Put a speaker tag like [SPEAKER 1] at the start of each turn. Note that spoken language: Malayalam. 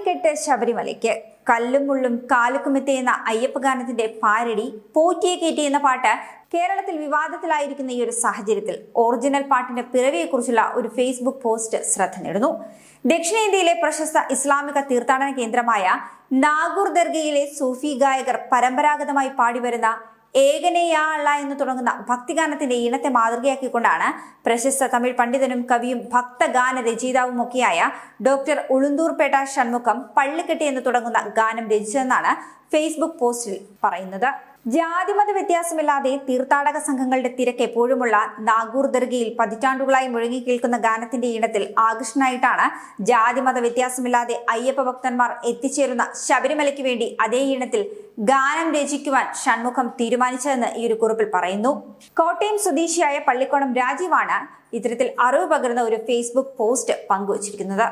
[SPEAKER 1] പള്ളിക്കെട്ട് ശബരിമലയ്ക്ക് കല്ലും മുള്ളും കാലുക്കുമെത്തി എന്ന അയ്യപ്പ ഗാനത്തിന്റെ പാരടി പോറ്റിയെ കയറ്റി എന്ന പാട്ട് കേരളത്തിൽ വിവാദത്തിലായിരിക്കുന്ന ഈ ഒരു സാഹചര്യത്തിൽ ഒറിജിനൽ പാട്ടിന്റെ പിറവിയെക്കുറിച്ചുള്ള ഒരു ഫേസ്ബുക്ക് പോസ്റ്റ് ശ്രദ്ധ നേടുന്നു. ദക്ഷിണേന്ത്യയിലെ പ്രശസ്ത ഇസ്ലാമിക തീർത്ഥാടന കേന്ദ്രമായ നാഗൂർ ദർഗയിലെ സൂഫി ഗായകർ പരമ്പരാഗതമായി പാടിവരുന്ന ഏകനെ യാ അള്ള എന്ന് തുടങ്ങുന്ന ഭക്തിഗാനത്തിന്റെ ഈണത്തെ മാതൃകയാക്കിക്കൊണ്ടാണ് പ്രശസ്ത തമിഴ് പണ്ഡിതനും കവിയും ഭക്തഗാന രചയിതാവുമൊക്കെയായ ഡോക്ടർ ഉളുന്തൂർപേട്ട ഷൺമുഖം പള്ളിക്കെട്ടി എന്ന് തുടങ്ങുന്ന ഗാനം രചിച്ചതെന്നാണ് ഫേസ്ബുക്ക് പോസ്റ്റിൽ പറയുന്നത്. ജാതിമത വ്യത്യാസമില്ലാതെ തീർത്ഥാടക സംഘങ്ങളുടെ തിരക്ക് എപ്പോഴുമുള്ള നാഗൂർ ദർഗയിൽ പതിറ്റാണ്ടുകളായി മുഴങ്ങി കേൾക്കുന്ന ഗാനത്തിന്റെ ഈണത്തിൽ ആകൃഷ്ടനായിട്ടാണ് ജാതിമത വ്യത്യാസമില്ലാതെ അയ്യപ്പ ഭക്തന്മാർ എത്തിച്ചേരുന്ന ശബരിമലയ്ക്ക് വേണ്ടി അതേ ഈണത്തിൽ ഗാനം രചിക്കുവാൻ ഷൺമുഖം തീരുമാനിച്ചതെന്ന് ഈ ഒരു കുറിപ്പിൽ പറയുന്നു. കോട്ടയം സ്വദേശിയായ പള്ളിക്കോണം രാജീവാണ് ഇത്തരത്തിൽ അറിവ് പകരുന്ന ഒരു ഫേസ്ബുക്ക് പോസ്റ്റ് പങ്കുവച്ചിരിക്കുന്നത്.